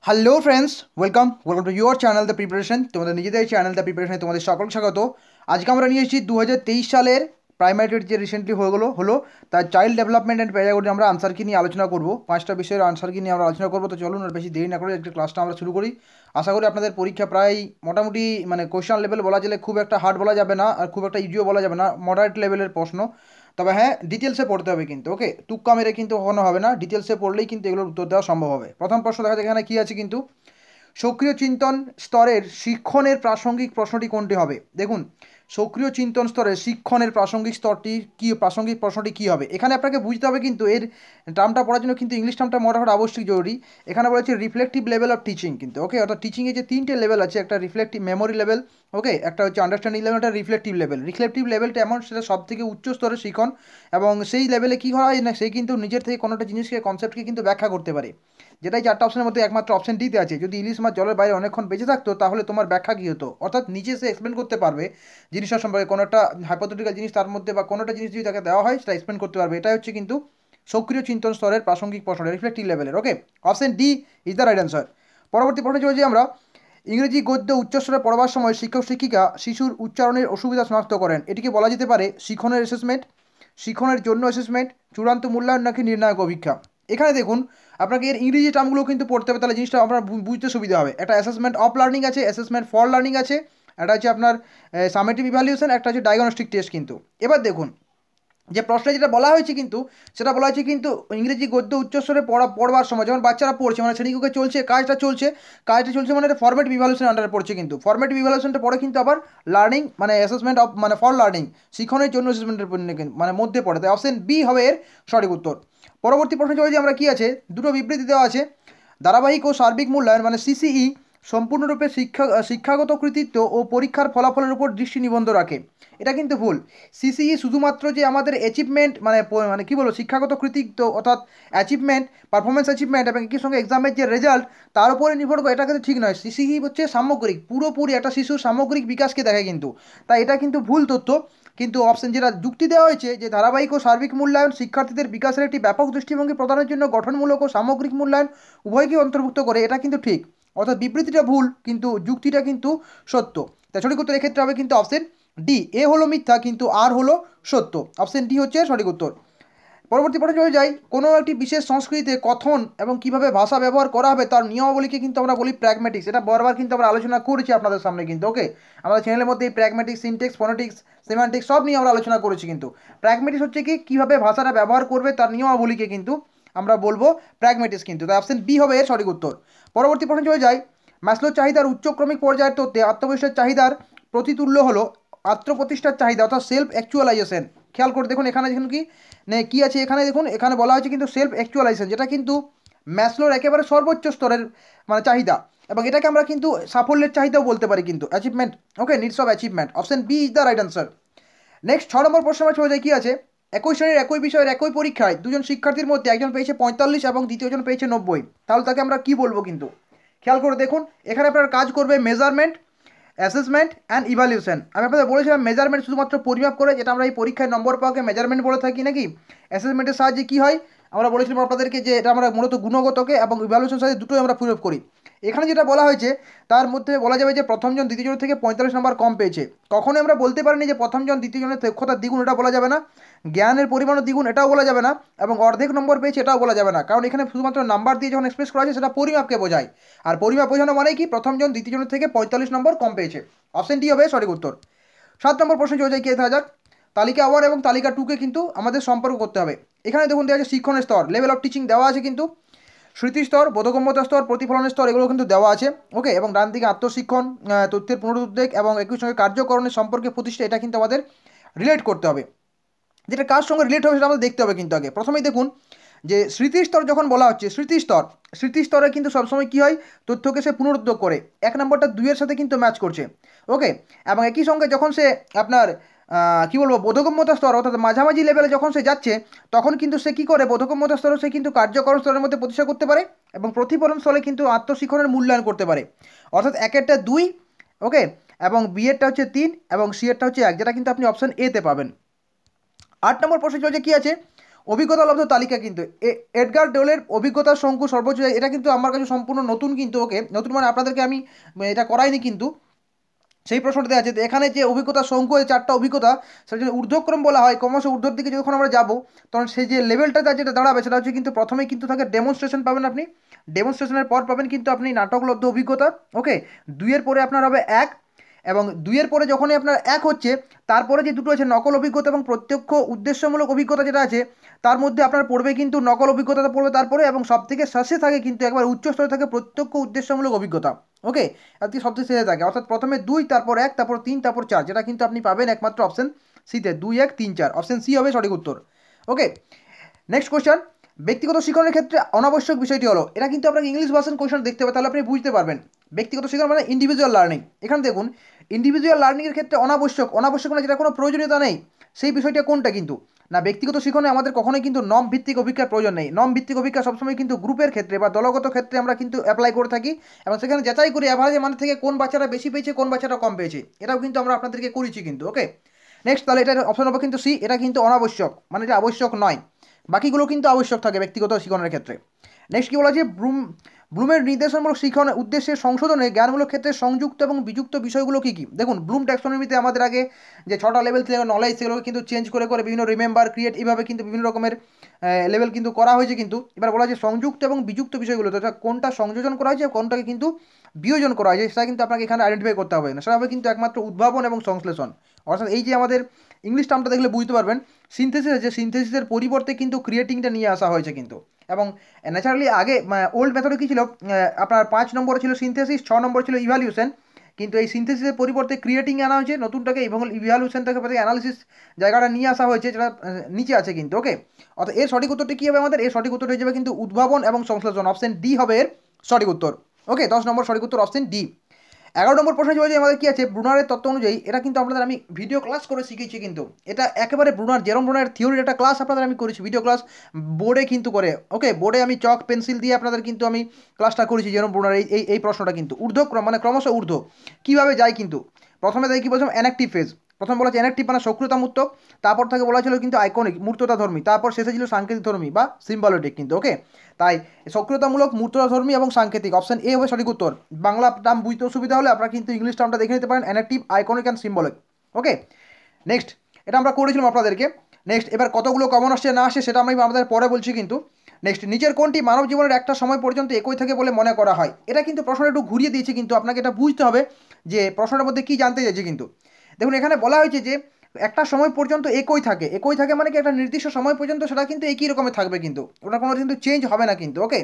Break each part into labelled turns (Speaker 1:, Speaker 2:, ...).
Speaker 1: Hello friends, welcome to your channel the preparation. তোমাদের নিজেদের channel the প্রিপারেশনে তোমাদের সকলকে স্বাগত। আজকে আমরা নিয়ে এসেছি 2023 সালের প্রাইমারি টেট যে রিসেন্টলি হলো তার চাইল্ড ডেভেলপমেন্ট অ্যান্ড প্যারাগজি আমরা আনসার কি নিয়ে আলোচনা করবো। 5টা বিষয়ের আনসার কি নিয়ে আমরা আলোচনা করবো। তো চলুন আর বেশি দেরি না করে একটু ক্লাসটা আমরা শুরু করি। আশা করি আপনাদের পরীক্ষা প্রায় মোটামুটি মানে কোশ্চেন লেভেল বলা গেলে খুব একটা হার্ড বলা যাবে না, আর খুব একটা ইজিও বলা যাবে না, মডারেট লেভেলের প্রশ্ন। তবে হ্যাঁ, ডিটেলসে পড়তে হবে কিন্তু, ওকে, তুক্কা মেরে কিন্তু কখনো হবে না, ডিটেলসে পড়লেই কিন্তু এগুলোর উত্তর দেওয়া সম্ভব হবে। প্রথম প্রশ্ন দেখা যাক এখানে কী আছে কিন্তু, সক্রিয় চিন্তন স্তরের শিক্ষণের প্রাসঙ্গিক প্রশ্নটি কোনটি হবে। দেখুন, সক্রিয় চিন্তন স্তরের শিক্ষণের প্রাসঙ্গিক স্তরটি কী, প্রাসঙ্গিক প্রশ্নটি কী হবে। এখানে আপনাকে বুঝতে হবে কিন্তু এর টার্মটা পড়ার জন্য কিন্তু ইংলিশ টার্মটা মোটামুটি আবশ্যিক জরুরি। এখানে বলেছে রিফ্লেক্টিভ লেভেল অফ টিচিং কিন্তু, ওকে, অর্থাৎ টিচিংয়ে যে 3টে লেভেল আছে, একটা রিফ্লেক্টিভ মেমোরি লেভেল, ওকে, একটা হচ্ছে আন্ডারস্ট্যান্ডিং লেভেল, একটা রিফ্লেক্টিভ লেভেল। রিফ্লেক্টিভ লেভেলটা এমন, সেটা সব থেকে উচ্চ স্তরের শিখন, এবং সেই লেভেলে কী হয় না, সে কিন্তু নিজের থেকে কোনোটা জিনিসকে, কনসেপ্টকে কিন্তু ব্যাখ্যা করতে পারে। যেটাই 4টা অপশনের মধ্যে একমাত্র অপশন ডিতে আছে। যদি ইলিশ মাছ জলের বাইরে অনেকক্ষণ বেঁচে থাকতো তাহলে তোমার ব্যাখ্যা কী হতো, অর্থাৎ নিচে সে এক্সপ্লেন করতে পারবে জিনিসটার সম্পর্কে, কোনো একটা হাইপোথেটিক্যাল জিনিস তার মধ্যে বা কোনোটা জিনিস যদি তাকে দেওয়া হয় সেটা এক্সপ্লেন করতে পারবে। এটাই হচ্ছে কিন্তু সক্রিয় চিন্তন স্তরের প্রাসঙ্গিক প্রশ্ন, রিফ্লেক্টিভ লেভেলের। Okay, option D is the right answer. পরবর্তী প্রশ্নে চলেছি আমরা। ইংরেজি গদ্য উচ্চস্বরে পড়বার সময় শিক্ষক শিক্ষিকা শিশুর উচ্চারণের অসুবিধা শনাক্ত করেন। এটিকে বলা যেতে পারে শিখনের অ্যাসেসমেন্ট, শিখনের জন্য অ্যাসেসমেন্ট, চূড়ান্ত মূল্যায়ন, নাকি নির্ণায়ক অভিক্ষা। এখানে দেখুন, আপনাকে এর ইংরেজি টার্মগুলো কিন্তু পড়তে হবে, তাহলে জিনিসটা আপনার বুঝতে সুবিধা হবে। একটা অ্যাসেসমেন্ট অফ লার্নিং আছে, অ্যাসেসমেন্ট ফর লার্নিং আছে, একটা হচ্ছে আপনার সামেটিভ ইভ্যালুয়েশন, একটা হচ্ছে ডায়াগনস্টিক টেস্ট কিন্তু। এবার দেখুন, যে প্রশ্নে যেটা বলা হয়েছে কিন্তু, সেটা বলা হয়েছে কিন্তু ইংরেজি গদ্য উচ্চস্বরে পড়বার সময় যখন বাচ্চারা পড়ছে, মানে শ্রেণীকক্ষে চলছে, কাজটা চলছে মানে এটা ফরম্যাটিভ ইভ্যালুয়েশন আন্ডারে পড়ছে কিন্তু। ফরম্যাটিভ ইভ্যালুয়েশনটা পড়ে কিন্তু আবার লার্নিং মানে অ্যাসেসমেন্ট অফ মানে ফর লার্নিং, শিক্ষণের জন্য অ্যাসেসমেন্টের মানে মধ্যে পড়ে। তাই অপশন বি হবে এর সঠিক উত্তর। পরবর্তী প্রশ্নে চলে যে আমরা কি আছে, দুটো বিবৃতি দেওয়া আছে। ধারাবাহিক ও সার্বিক মূল্যায়ন মানে সিসিই সম্পূর্ণরূপে শিক্ষাগত কৃতিত্ব ও পরীক্ষার ফলাফলের উপর দৃষ্টি নিবদ্ধ রাখে। এটা কিন্তু ভুল। সিসিই শুধুমাত্র যে আমাদের অ্যাচিভমেন্ট মানে কী বলবো, শিক্ষাগত কৃতিত্ব অর্থাৎ অ্যাচিভমেন্ট, পারফরমেন্স অ্যাচিভমেন্ট এবং একই সঙ্গে এক্সামের যে রেজাল্ট তার উপরে নির্ভর করে, এটা কিন্তু ঠিক নয়। সিসিই হচ্ছে সামগ্রিক, পুরোপুরি একটা শিশুর সামগ্রিক বিকাশকে দেখে কিন্তু। তাই এটা কিন্তু ভুল তথ্য। কিন্তু অপশন যেটা যুক্তি দেওয়া হয়েছে, যে ধারাবাহিক ও সার্বিক মূল্যায়ন শিক্ষার্থীদের বিকাশের একটি ব্যাপক দৃষ্টিভঙ্গি প্রদানের জন্য গঠনমূলক ও সামগ্রিক মূল্যায়ন উভয়কেই অন্তর্ভুক্ত করে, এটা কিন্তু ঠিক। অর্থাৎ বিবৃতিটা ভুল কিন্তু যুক্তিটা কিন্তু সত্য। তাই সঠিক উত্তর এক্ষেত্রে হবে কিন্তু অপশন ডি। এ হলো মিথ্যা কিন্তু আর হলো সত্য। অপশন ডি হচ্ছে সঠিক উত্তর। পরবর্তী প্রশ্নে চলে যাই। কোনো একটি বিশেষ সংস্কৃতিতে কথন এবং কিভাবে ভাষা ব্যবহার করা হবে তার নিয়মাবলীকে কিন্তু আমরা বলি প্র্যাগম্যাটিক্স। এটা বারবার কিন্তু আমরা আলোচনা করেছি আপনাদের সামনে কিন্তু, ওকে, আমাদের চ্যানেলের মধ্যে এই প্র্যাগম্যাটিক্স, সিনটেক্স, ফোনেটিক্স, সেমান্টিক্স সব নিয়ে আমরা আলোচনা করেছি কিন্তু। প্র্যাগম্যাটিক্স হচ্ছে কি, কীভাবে ভাষাটা ব্যবহার করবে তার নিয়মাবলীকে কিন্তু আমরা বলবো প্র্যাগম্যাটিক্স কিন্তু। তাই অপশন বি হবে এর সঠিক উত্তর। পরবর্তী প্রশ্নে চলে যাই। ম্যাসলোর চাহিদার উচ্চক্রমিক পর্যায়ের তথ্যে আত্মবিশ্বাস চাহিদার প্রতিতুল্য হলো আত্মপ্রতিষ্ঠার চাহিদা অর্থাৎ সেলফ অ্যাকচুয়ালাইজেশন। খেয়াল করে দেখুন এখানে দেখুন কি কী আছে, এখানে দেখুন এখানে বলা হয়েছে কিন্তু সেলফ অ্যাকচুয়ালাইজেশন, যেটা কিন্তু ম্যাসলোর একেবারে সর্বোচ্চ স্তরের মানে চাহিদা, এবং এটাকে আমরা কিন্তু সাফল্যের চাহিদাও বলতে পারি কিন্তু, achievement, okay, needs of achievement. Option B is the right answer. Next 6 number প্রশ্ন আমরা চলে যাই। কী আছে, একই শ্রেণীর একই বিষয়ের একই পরীক্ষায় দুজন শিক্ষার্থীর মধ্যে একজন পেয়েছে 45 এবং দ্বিতীয়জন পেয়েছে 90, তাহলে তাকে আমরা কি বলবো কিন্তু। খেয়াল করে দেখুন, এখানে আপনার কাজ করবে মেজারমেন্ট, অ্যাসেসমেন্ট অ্যান্ড ইভ্যালুয়েশন। আমি আপনাদের বলেছিলাম মেজারমেন্ট শুধুমাত্র পরিমাপ করে, যেটা আমরা এই পরীক্ষায় নম্বর পাওয়াকে মেজারমেন্ট বলে থাকি নাকি। অ্যাসেসমেন্টের সাহায্যে কী হয়, আমরা বলেছিলাম আপনাদেরকে যে এটা আমরা মূলত গুণগতকে এবং ইভ্যালুয়েশন সাথে দুটোই আমরা প্রয়োগ করি। এখানে যেটা বলা হয়েছে তার মধ্যে বলা যাবে যে প্রথমজন দ্বিতীয়জনের থেকে 45 নম্বর কম পেয়েছে। কখনোই আমরা বলতে পারিনি যে প্রথমজন দ্বিতীয়জনের দক্ষতার দ্বিগুণ, এটা বলা যাবে না। জ্ঞানের পরিমাণও দ্বিগুণ, এটাও বলা যাবে না। এবং অর্ধেক নম্বর পেয়েছে, এটাও বলা যাবে না, কারণ এখানে শুধুমাত্র নাম্বার দিয়ে যখন এক্সপ্রেস করা হয়েছে সেটা পরিমাপকে বোঝায়। আর পরিমাপ বোঝানো মানে কি, প্রথমজন দ্বিতীয়জনের থেকে 45 নম্বর কম পেয়েছে। অপশন ডি হবে সঠিক উত্তর। 7 নম্বর প্রশ্নে চলে যায়। কে দেখা যাক, তালিকা 1 এবং তালিকা 2কে কিন্তু আমাদের সম্পর্ক করতে হবে। এখানে দেখুন দেওয়া আছে শিক্ষণের স্তর, লেভেল অফ টিচিং দেওয়া আছে কিন্তু, স্মৃতিস্তর, বোধগম্যতা স্তর, প্রতিফলনের স্তর, এগুলো কিন্তু দেওয়া আছে, ওকে, এবং ডান দিকে আত্মশিক্ষণ, তথ্যের পুনরুদ্বেগ এবং একই সঙ্গে কার্যকরণের সম্পর্কে প্রতিষ্ঠা, এটা কিন্তু আমাদের রিলেট করতে হবে। যেটা কার সঙ্গে রিলেট হবে সেটা আমাদের দেখতে হবে কিন্তু আগে। প্রথমেই দেখুন যে স্মৃতিস্তর যখন বলা হচ্ছে, স্মৃতিস্তরে কিন্তু সবসময় কী হয়, তথ্যকে সে পুনরুদ্ধার করে। 1 নম্বরটা 2-এর সাথে কিন্তু ম্যাচ করছে, ওকে, এবং একই সঙ্গে যখন সে আপনার কী বলবো বোধগম্যতা স্তর অর্থাৎ মাঝামাঝি লেভেলে যখন সে যাচ্ছে, তখন কিন্তু সে কী করে, বোধগম্যতা স্তরে সে কিন্তু কার্যকরণ স্তরের মধ্যে প্রতিষ্ঠা করতে পারে এবং প্রতিফলন স্তরে কিন্তু আত্মশিক্ষণের মূল্যায়ন করতে পারে। অর্থাৎ একেরটা 2, ওকে, এবং বি এরটা হচ্ছে 3 এবং সি এরটা হচ্ছে 1, যেটা কিন্তু আপনি অপশন এতে পাবেন। 8 নম্বর প্রশ্ন চলছে। কী আছে, অভিজ্ঞতা লব্ধ তালিকা কিন্তু এডগার ডোলের অভিজ্ঞতার শঙ্কু সর্বোচ্চ, এটা কিন্তু আমার কাছে সম্পূর্ণ নতুন কিন্তু, ওকে নতুন মানে আপনাদেরকে আমি এটা করাইনি কিন্তু, সেই প্রশ্নটা দেওয়া আছে। তো এখানে যে অভিজ্ঞতা শঙ্কু, এই 4টা অভিজ্ঞতা, সেটা যদি ঊর্ধ্বক্রম বলা হয়, ক্রমশ ঊর্ধ্বর দিকে যখন আমরা যাবো, তখন সেই যে লেভেলটা যেটা দাঁড়াবে সেটা হচ্ছে কিন্তু প্রথমেই কিন্তু থাকে ডেমনস্ট্রেশন পাবেন আপনি, ডেমনস্ট্রেশনের পর পাবেন কিন্তু আপনি নাটকলব্ধ অভিজ্ঞতা, ওকে 2-এর পরে আপনার হবে 1, এবং 2-এর পরে যখনই আপনার 1 হচ্ছে, তারপরে যে দুটো আছে নকল অভিজ্ঞতা এবং প্রত্যক্ষ উদ্দেশ্যমূলক অভিজ্ঞতা যেটা আছে, তার মধ্যে আপনার পড়বে কিন্তু নকল অভিজ্ঞতাটা পড়বে তারপরে, এবং সব থেকে শেষে থাকে কিন্তু একবার উচ্চ স্তরে থাকে প্রত্যক্ষ উদ্দেশ্যমূলক অভিজ্ঞতা, ওকে আর কি সবচেয়ে শেষে থাকে, অর্থাৎ প্রথমে 2, তারপর 1, তারপর 3, তারপর 4, যেটা কিন্তু আপনি পাবেন একমাত্র অপশন সিতে, 2, 1, 3, 4, অপশন সি হবে সঠিক উত্তর। ওকে, নেক্সট কোয়েশ্চেন, ব্যক্তিগত শিক্ষণের ক্ষেত্রে অনাবশ্যক বিষয়টি হলো, এটা কিন্তু আপনাকে ইংলিশ ভার্সন কোয়েশ্চেন দেখতে হবে, তাহলে আপনি বুঝতে পারবেন। ব্যক্তিগত শিক্ষণ মানে ইন্ডিভিজুয়াল লার্নিং। এখানে দেখুন, ইন্ডিভিজুয়াল লার্নিংয়ের ক্ষেত্রে অনাবশ্যক, অনাবশ্যক মানে যেটা কোনো প্রয়োজনীয়তা নেই, সেই বিষয়টা কোনটা কিন্তু না, ব্যক্তিগত শিক্ষণে আমাদের কখনোই কিন্তু নম ভিত্তিক অভিজ্ঞার প্রয়োজন নেই। নম ভিত্তিক অভিজ্ঞা সবসময় কিন্তু গ্রুপের ক্ষেত্রে বা দলগত ক্ষেত্রে আমরা কিন্তু অ্যাপ্লাই করে থাকি, এবং সেখানে যাচাই করি অ্যাভারেজে মানে থেকে কোন বাচ্চারা বেশি পেয়েছে, কোন বাচ্চাটা কম পেয়েছে, এটাও কিন্তু আমরা আপনাদেরকে করেছি কিন্তু। ওকে, নেক্সট, তাহলে এটা অপশন হবে কিন্তু সি, এটা কিন্তু অনাবশ্যক, মানে এটা আবশ্যক নয়, বাকিগুলো কিন্তু আবশ্যক থাকে ব্যক্তিগত শিক্ষণের ক্ষেত্রে। নেক্সট কী বলা আছে, ব্লুমের নির্দেশনমূলক শিক্ষণের উদ্দেশ্যে সংশোধনে জ্ঞানমূলক ক্ষেত্রে সংযুক্ত এবং বিযুক্ত বিষয়গুলো কী কী। দেখুন, ব্লুম ট্যাক্সোনমিতে আমাদের আগে যে 6টা লেভেল থেকে নলেজ, সেগুলোকে কিন্তু চেঞ্জ করে করে বিভিন্ন রিমেম্বার, ক্রিয়েট, এইভাবে কিন্তু বিভিন্ন রকমের লেভেল কিন্তু করা হয়েছে কিন্তু। এবার বলা হয়েছে সংযুক্ত এবং বিযুক্ত বিষয়গুলো, তো কোনটা সংযোজন করা হয়েছে, কোনটাকে কিন্তু বিয়োজন করা হয়েছে, সেটা কিন্তু আপনাকে এখানে আইডেন্টিফাই করতে হবে না, সেটা হবে কিন্তু একমাত্র উদ্ভাবন এবং সংশ্লেষণ। অর্থাৎ এই যে আমাদের ইংলিশ টার্মটা দেখলে বুঝতে পারবেন, সিনথেসিস আছে, সিনথেসিসের পরিবর্তে কিন্তু ক্রিয়েটিংটা নিয়ে আসা হয়েছে কিন্তু। এবং ন্যাচারালি আগে ওল্ড মেথডে কী ছিল, আপনার 5 নম্বরে ছিল সিনথেসিস, 6 নম্বরে ছিল ইভ্যালুয়েশন, কিন্তু এই সিনথেসিসের পরিবর্তে ক্রিয়েটিং আনা হয়েছে নতুনটাকে, এবং ইভ্যালুয়েশনটাকে অ্যানালিসিস জায়গাটা নিয়ে আসা হয়েছে, যেটা নিচে আছে কিন্তু। ওকে, অর্থাৎ এর সঠিক উত্তরটি কী হবে আমাদের, এর সঠিক উত্তর হয়ে যাবে কিন্তু উদ্ভাবন এবং সংশ্লেষণ, অপশন ডি হবে এর সঠিক উত্তর। ওকে, 10 নম্বর সঠিক উত্তর অপশন ডি। 11 নম্বর প্রশ্ন যে আমাদের কী আছে, ব্রুনারের তত্ত্ব অনুযায়ী, এটা কিন্তু আপনাদের আমি ভিডিও ক্লাস করে শিখেছি কিন্তু, এটা একেবারে ব্রুনার, জেরম ব্রুনারের থিওরির একটা ক্লাস আপনাদের আমি করেছি, ভিডিও ক্লাস বোর্ডে কিন্তু করে, ওকে বোর্ডে আমি চক পেন্সিল দিয়ে আপনাদের কিন্তু আমি ক্লাসটা করেছি জেরম ব্রুনার এই প্রশ্নটা কিন্তু ঊর্ধ্বক্রম মানে ক্রমশ ঊর্ধ্ব কীভাবে যায় কিন্তু। প্রথমে তাই কী বলছিলাম, অ্যানাক্টিভ ফেজ, প্রথম বলা হচ্ছে অ্যানাক্টিভ মানে সক্রিয়তামূর্ত, তারপর থেকে বলা ছিল কিন্তু আইকনিক মূর্ততাধর্মী, তারপর শেষে ছিল সাংকেতিকধর্মী বা সিম্বলিক কিন্তু। ওকে, তাই সক্রিয়তামূলক, মূর্ততাধর্মী এবং সাংকেতিক, অপশন এ হবে সঠিক উত্তর। বাংলা টার্ম বুঝতে অসুবিধা হলে আপনারা কিন্তু ইংলিশ টার্মটা দেখে নিতে পারেন, enactive, iconic and symbolic. Okay, next, এটা আমরা করেছিলাম আপনাদেরকে। নেক্সট, এবার কতগুলো কমন আসছে না আসে সেটা আমি আপনাদের পরে বলছি কিন্তু। নেক্সট, নিচের কোনটি মানব জীবনের একটা সময় পর্যন্ত একই থাকে বলে মনে করা হয়। এটা কিন্তু প্রশ্নটা একটু ঘুরিয়ে দিয়েছে কিন্তু, আপনাকে এটা বুঝতে হবে যে প্রশ্নটার মধ্যে কী জানতে চাইছে কিন্তু। দেখুন, এখানে বলা হয়েছে যে একটা সময় পর্যন্ত একই থাকে, একই থাকে মানে কি একটা নির্দিষ্ট সময় পর্যন্ত সেটা কিন্তু একই রকমের থাকবে কিন্তু, ওটা কোনো কিন্তু চেঞ্জ হবে না কিন্তু। ওকে,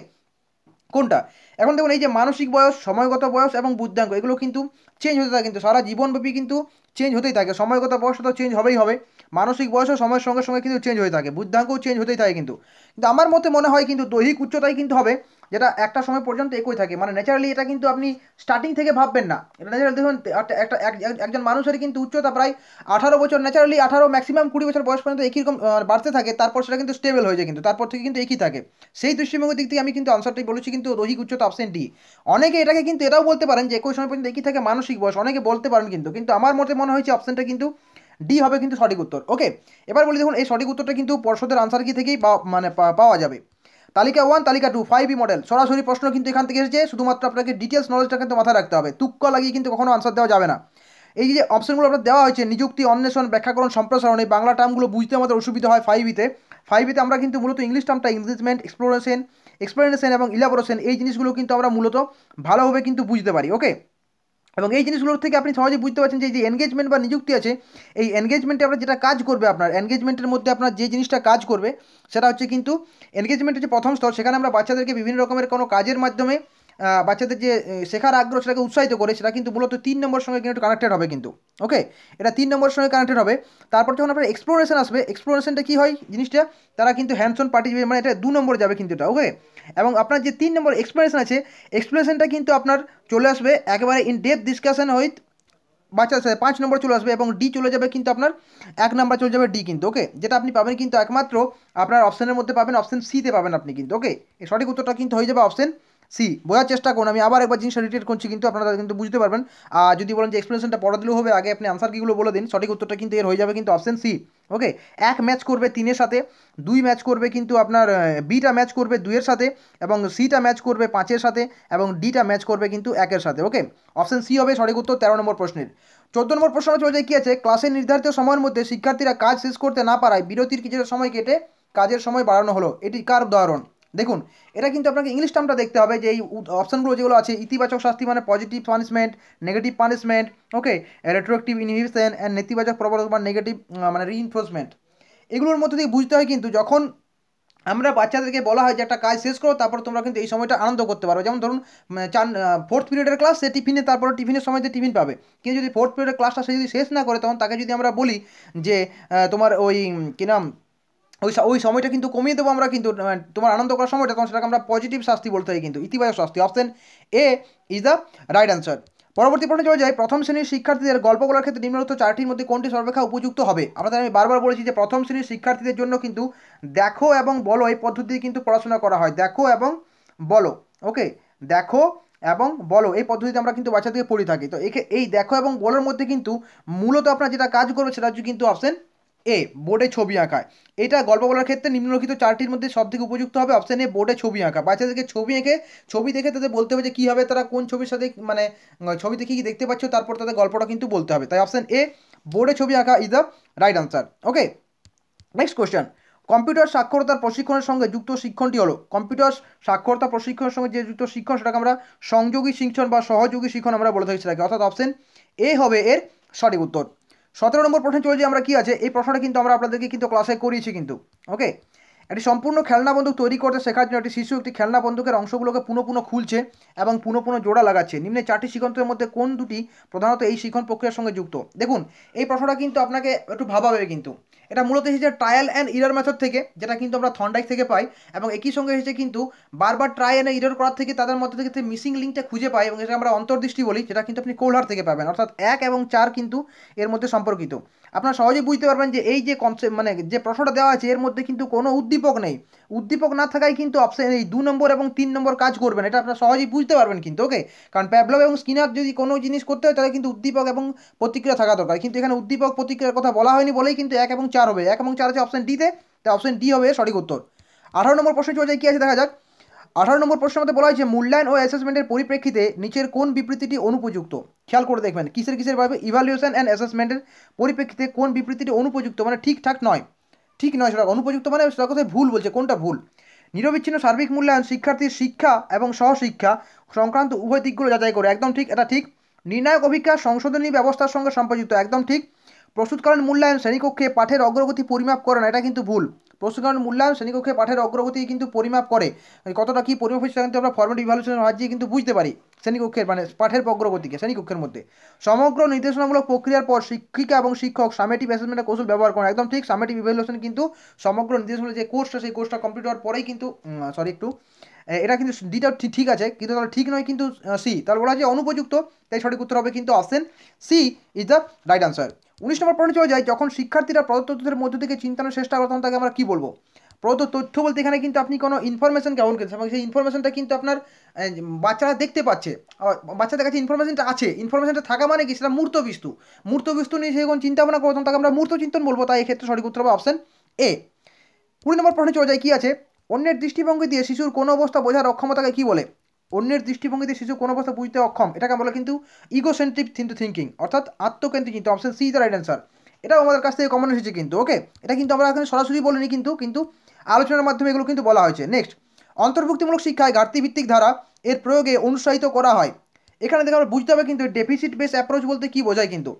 Speaker 1: কোনটা, এখন দেখুন এই যে মানসিক বয়স, সময়গত বয়স এবং বুদ্ধাঙ্ক, এগুলো কিন্তু চেঞ্জ হতে থাকে কিন্তু সারা জীবনব্যাপী কিন্তু চেঞ্জ হতেই থাকে। সময়গত বয়সটা তো চেঞ্জ হবেই হবে, মানসিক বয়সও সময়ের সঙ্গে সঙ্গে কিন্তু চেঞ্জ হয়ে থাকে, বুদ্ধাঙ্কও চেঞ্জ হতেই থাকে কিন্তু। কিন্তু আমার মতে মনে হয় কিন্তু দৈহিক উচ্চতাই কিন্তু হবে যেটা একটা সময় পর্যন্ত একই থাকে, মানে ন্যাচারালি এটা কিন্তু আপনি স্টার্টিং থেকে ভাববেন না, এটা ন্যাচারালি দেখুন একজন মানুষের কিন্তু উচ্চতা প্রায় 18 বছর, ন্যাচারালি 18 ম্যাক্সিমাম 20 বছর বয়স পর্যন্ত একই রকম বাড়তে থাকে, তারপর সেটা কিন্তু স্টেবল হয়ে যায় কিন্তু, তারপর থেকে কিন্তু একই থাকে। সেই দৃষ্টিভঙ্গির দিক থেকে আমি কিন্তু আনসারটাই বলেছি কিন্তু দৈহিক উচ্চতা, অপশন ডি। অনেকে এটাকে কিন্তু এটাও বলতে পারেন যে একই সময় পর্যন্ত একই থাকে মানসিক বয়স, অনেকে বলতে পারেন কিন্তু, কিন্তু আমার মতে মনে হয়েছে অপশনটা কিন্তু ডি হবে কিন্তু সঠিক উত্তর। ওকে, এবার বলি দেখুন এই সঠিক উত্তরটা কিন্তু পর্ষদের আনসার কি থেকেই পাওয়া যাবে। তালিকা 1, তালিকা 2, 5E মডেল, সরাসরি প্রশ্ন কিন্তু এখান থেকে এসেছে, শুধুমাত্র আপনাকে ডিটেলস নলেজটা কিন্তু মাথায় রাখতে হবে, তুক্কা লাগিয়ে কিন্তু কখনো আনসার দেওয়া যাবে না। এই যে অপশনগুলো আপনার দেওয়া হয়েছে, নিযুক্তি, অন্বেষণ, ব্যাখ্যাকরণ, সম্প্রসারণ, এই বাংলা টার্মগুলো বুঝতে আমাদের অসুবিধা হয় 5E তে আমরা কিন্তু মূলত ইংলিশ টার্মটা এনগেজমেন্ট, এক্সপ্লোরেশন এবং ইলাবোরেশন, এই জিনিসগুলো কিন্তু আমরা মূলত ভালোভাবে কিন্তু বুঝতে পারি। ওকে, এবং এই জিনিসগুলোর থেকে আপনি সহজেই বুঝতে পারছেন যে এই যে এনগেজমেন্ট বা নিযুক্তি আছে, এই এনগেজমেন্টে আপনার যেটা কাজ করবে, আপনার এনগেজমেন্টের মধ্যে আপনার যে জিনিসটা কাজ করবে সেটা হচ্ছে কিন্তু এনগেজমেন্টের যে প্রথম স্তর, সেখানে আমরা বাচ্চাদেরকে বিভিন্ন রকমের কোনো কাজের মাধ্যমে বাচ্চাদের যে শেখার আগ্রহ সেটাকে উৎসাহিত করে, সেটা কিন্তু মূলত 3 নম্বর সঙ্গে কিন্তু কানেক্টেড হবে কিন্তু। ওকে, এটা 3 নম্বর সঙ্গে কানেক্টেড হবে। তারপর যখন আপনার এক্সপ্লোরেশন আসবে, এক্সপ্লোরেশনটা কী হয় জিনিসটা, তারা কিন্তু হ্যান্ডস অন পার্টিসিপেট, মানে এটা 2 নম্বরে যাবে কিন্তু এটা। ওকে, এবং আপনার যে 3 নম্বর এক্সপ্লোরেশন আছে, এক্সপ্লোরেশনটা কিন্তু আপনার চলে আসবে একেবারে ইন ডেপথ ডিসকাশন উইথ বাচ্চার সাথে, 5 নম্বর চলে আসবে, এবং ডি চলে যাবে কিন্তু আপনার 1 নাম্বার চলে যাবে ডি কিন্তু। ওকে, যেটা আপনি পাবেন কিন্তু একমাত্র আপনার অপশনের মধ্যে পাবেন, অপশন সিতে পাবেন আপনি কিন্তু। ওকে, এই সঠিক উত্তরটা কিন্তু হয়ে যাবে অপশন সি। বোঝার চেষ্টা করুন, আমি আবার একবার জিনিসটা রিপিট করছি, কিন্তু আপনারা কিন্তু বুঝতে পারবেন। আর যদি বলেন যে এক্সপ্লেনেশনটা পড়া দিলেও হবে, আগে আপনি আনসার কিগুলো বলে দিন, সঠিক উত্তরটা কিন্তু এর হয়ে যাবে কিন্তু অপশন সি। ওকে, এক ম্যাচ করবে 3-এর সাথে, 2 ম্যাচ করবে কিন্তু আপনার বিটা ম্যাচ করবে 2-এর সাথে, এবং সিটা ম্যাচ করবে 5-এর সাথে, এবং ডিটা ম্যাচ করবে কিন্তু 1-এর সাথে। ওকে, অপশন সি হবে সঠিক উত্তর 13 নম্বর প্রশ্নের। 14 নম্বর প্রশ্ন চলে যায়, কি আছে, ক্লাসের নির্ধারিত সময়ের মধ্যে শিক্ষার্থীরা কাজ শেষ করতে না পারায় বিরতির কিছুটা সময় কেটে কাজের সময় বাড়ানো হলো, এটি কার উদাহরণ? দেখুন, এটা কিন্তু আপনাকে ইংলিশ টার্মটা দেখতে হবে, যে এই অপশনগুলো যেগুলো আছে, ইতিবাচক শাস্তি মানে positive punishment, negative punishment, okay, retroactive inhibition and নেতিবাচক প্রবর্তন বা নেগেটিভ মানে রিইনফোর্সমেন্ট। এগুলোর মধ্যে দিয়ে বুঝতে হয় কিন্তু, যখন আমরা বাচ্চাদেরকে বলা হয় যে একটা কাজ শেষ করো, তারপর তোমরা কিন্তু এই সময়টা আনন্দ করতে পারো। যেমন ধরুন, চান 4th পিরিয়ডের ক্লাস, সে টিফিনে, তারপরে টিফিনের সময়তে টিফিন পাবে। কিন্তু যদি 4th পিরিয়ডের ক্লাসটা সে যদি শেষ না করে, তখন তাকে যদি আমরা বলি যে তোমার ওই কী নাম, ওই সময়টা কিন্তু কমিয়ে দেবো আমরা, কিন্তু তোমার আনন্দ করার সময়টা, তখন সেটাকে আমরা পজিটিভ শাস্তি বলতে হয়, কিন্তু ইতিবাচক শাস্তি। Option A is the right answer. পরবর্তী প্রশ্নে চলে যায়, প্রথম শ্রেণীর শিক্ষার্থীদের গল্প বলার ক্ষেত্রে নিম্নলিখিত চারটির মধ্যে কোনটি সর্বাপেক্ষা উপযুক্ত হবে? আপনাদের আমি বারবার বলেছি যে প্রথম শ্রেণীর শিক্ষার্থীদের জন্য কিন্তু দেখো এবং বলো এই পদ্ধতি কিন্তু পড়াশোনা করা হয়। দেখো এবং বলো, ওকে, দেখো এবং বলো এই পদ্ধতিতে আমরা কিন্তু বাচ্চাদেরকে পড়ে থাকি। তো এই দেখো এবং বলোর মধ্যে কিন্তু মূলত আপনার যেটা কাজ করবে সেটা হচ্ছে কিন্তু অপশন এ, বোর্ডে ছবি আঁকায়। এটা গল্প বলার ক্ষেত্রে নিম্নলিখিত চারটির মধ্যে সব থেকে উপযুক্ত হবে অপশন এ, বোর্ডে ছবি আঁকা। বাচ্চাদেরকে ছবি এঁকে, ছবি দেখে তাদের বলতে হবে যে কী হবে, তারা কোন ছবির সাথে মানে ছবি দেখে কী দেখতে পাচ্ছ, তারপর তাদের গল্পটা কিন্তু বলতে হবে। তাই অপশন এ, বোর্ডে ছবি আঁকা is the right answer. Okay, next question, computer সাক্ষরতার প্রশিক্ষণের সঙ্গে যুক্ত শিক্ষণটি হলো, কম্পিউটার সাক্ষরতা প্রশিক্ষণের সঙ্গে যে যুক্ত শিক্ষণ সেটাকে আমরা সংযোগী শিক্ষণ বা সহযোগী শিক্ষণ আমরা বলে থাকি সেটাকে, অর্থাৎ অপশন এ হবে এর সঠিক উত্তর। 17 নম্বর প্রশ্নে চলে যে আমরা কি আছে, এই প্রশ্নটা কিন্তু আমরা আপনাদেরকে কিন্তু ক্লাসে করিয়েছি কিন্তু। ওকে, একটি সম্পূর্ণ খেলনা বন্দুক তৈরি করতে শেখার জন্য একটি শিশু একটি খেলনা বন্দুকের অংশগুলোকে পুনঃ পুনঃ খুলছে এবং পুনঃ পুনঃ জোড়া লাগাচ্ছে। নিম্নে চারটি শিক্ষণের মধ্যে কোন দুটি প্রধানত এই শিক্ষণ প্রক্রিয়ার সঙ্গে যুক্ত? দেখুন, এই প্রশ্নটা কিন্তু আপনাকে একটু ভাবাবে কিন্তু। এটা মূলত এসেছে ট্রায়াল অ্যান্ড ইরর মেথড থেকে, যেটা কিন্তু আমরা থর্নডাইক থেকে পাই, এবং একই সঙ্গে এসেছে কিন্তু বারবার ট্রাই অ্যান্ড ইরর করার থেকে তাদের মধ্যে থেকে মিসিং লিঙ্কটা খুঁজে পাই, এবং এটা আমরা অন্তর্দৃষ্টি বলি, যেটা কিন্তু আপনি কোলহার থেকে পাবেন। অর্থাৎ 1 এবং 4 কিন্তু এর মধ্যে সম্পর্কিত। আপনারা সহজেই বুঝতে পারবেন যে এই যে কনসেপ্ট মানে যে প্রশ্নটা দেওয়া আছে এর মধ্যে কিন্তু কোনো উদ্দীপক নেই। উদ্দীপক না থাকায় কিন্তু অপশন এই 2 নম্বর এবং 3 নম্বর কাজ করবেন, এটা আপনারা সহজেই বুঝতে পারবেন কিন্তু। ওকে, কারণ প্যাভলভ এবং স্কিনার যদি কোনো জিনিস করতে হয় তাহলে কিন্তু উদ্দীপক এবং প্রতিক্রিয়া থাকা দরকার, কিন্তু এখানে উদ্দীপক প্রতিক্রিয়ার কথা বলা হয়নি বলেই কিন্তু 1 এবং 4 হবে। 1 এবং 4 আছে অপশন ডিতে, তাই অপশন ডি হবে সঠিক উত্তর। 18 নম্বর প্রশ্নে চলে যায়, কি আছে দেখা যাক। 18 নম্বর প্রশ্নের মধ্যে বলা হয়েছে, মূল্যায়ন ও অ্যাসেসমেন্টের পরিপ্রেক্ষিতে নিচের কোন বিবৃতিটি অনুপযুক্ত? খেয়াল করে দেখবেন, কিসের ভাবে ইভ্যালুয়েশন অ্যান্ড অ্যাসেসমেন্টের পরিপ্রেক্ষিতে কোন বিবৃতিটি অনুপযুক্ত, মানে ঠিকঠাক নয়, ঠিক নয়, সেটা অনুপযুক্ত মানে সেটা কোথায় ভুল বলছে, কোনটা ভুল। নিরবিচ্ছিন্ন সার্বিক মূল্যায়ন শিক্ষার্থীর শিক্ষা এবং সহশিক্ষা সংক্রান্ত উভয় দিকগুলো যাচাই করে, একদম ঠিক, এটা ঠিক। নির্ণায়ক অভিজ্ঞতা সংশোধনী ব্যবস্থার সঙ্গে সম্পর্কিত, একদম ঠিক। প্রস্তুতকালীন মূল্যায়ন শ্রেণীকক্ষে পাঠের অগ্রগতি পরিমাপ করে না, এটা কিন্তু ভুল। প্রস্তুতকালীন মূল্যায়ন শ্রেণীকক্ষে পাঠের অগ্রগতি কিন্তু পরিমাপ করে, কতটা কি পরিমাপ হচ্ছে কিন্তু আমরা ফরম্যাট ইভ্যালুয়েশনের সাহায্যে কিন্তু বুঝতে পারি শ্রেণীকক্ষের মানে পাঠের অগ্রগতিকে শ্রেণীকক্ষের মধ্যে। সমগ্র নির্দেশনামূলক প্রক্রিয়ার পর শিক্ষিকা এবং শিক্ষক সামেটিভ অ্যাসেসমেন্টের কৌশল ব্যবহার করেন, একদম ঠিক। সামেটিভ ইভ্যালুয়েশন কিন্তু সমগ্র নির্দেশনামূলক যে কোর্সটা সেই কোর্সটা কমপ্লিট হওয়ার পরেই কিন্তু এটা কিন্তু ডিটা ঠিক আছে, কিন্তু তাহলে ঠিক নয় কিন্তু সি, তাহলে বলা যায় অনুপযুক্ত। তাই সঠিক উত্তর হবে কিন্তু option C is the right answer. 19 number প্রশ্নে চলে যায়, যখন শিক্ষার্থীরা প্রদত্ত তথ্যের মধ্য থেকে চিন্তানোর চেষ্টা করে তখন তাকে আমরা কী বলবো? প্রদত্ত তথ্য বলতে এখানে কিন্তু আপনি কোনো ইনফরমেশন গ্রহণ করছেন এবং সেই ইনফরমেশনটা কিন্তু আপনার বাচ্চারা দেখতে পাচ্ছে, বাচ্চাদের কাছে ইনফরমেশনটা আছে। ইনফরমেশনটা থাকা মানে কি, সেটা মূর্ত বস্তু নিয়ে সেই কোন চিন্তা ভাবনা করবো তখন তাকে আমরা মূর্ত চিন্তন বলবো। তাই এক্ষেত্রে সঠিক উত্তর হবে অপশন এ। 20 নম্বর প্রশ্নে চলে যায়, কি আছে, অন্যের দৃষ্টিভঙ্গি দিয়ে শিশুর কোনো অবস্থা বোঝার অক্ষমতাকে কী বলে? অন্যের দৃষ্টিভঙ্গি দিয়ে শিশু কোনো অবস্থা বুঝতে অক্ষম, এটাকে বলে কিন্তু ইগোসেন্ট্রিক থিঙ্কিং, অর্থাৎ আত্মকেন্দ্রিক চিন্তা। Option C the right answer. এটাও আমাদের কাছ থেকে কমন এসেছে কিন্তু। ওকে, এটা কিন্তু আমরা এখানে সরাসরি বলিনি, কিন্তু আলোচনার মাধ্যমে এগুলো কিন্তু বলা হয়েছে। নেক্সট, অন্তর্ভুক্তিমূলক শিক্ষায় ঘাটতি ভিত্তিক ধারা এর প্রয়োগে অনুৎসাহিত করা হয়। এখানে দেখে আমরা বুঝতে হবে কিন্তু ডেফিসিট বেস অ্যাপ্রোচ বলতে কী বোঝায়। কিন্তু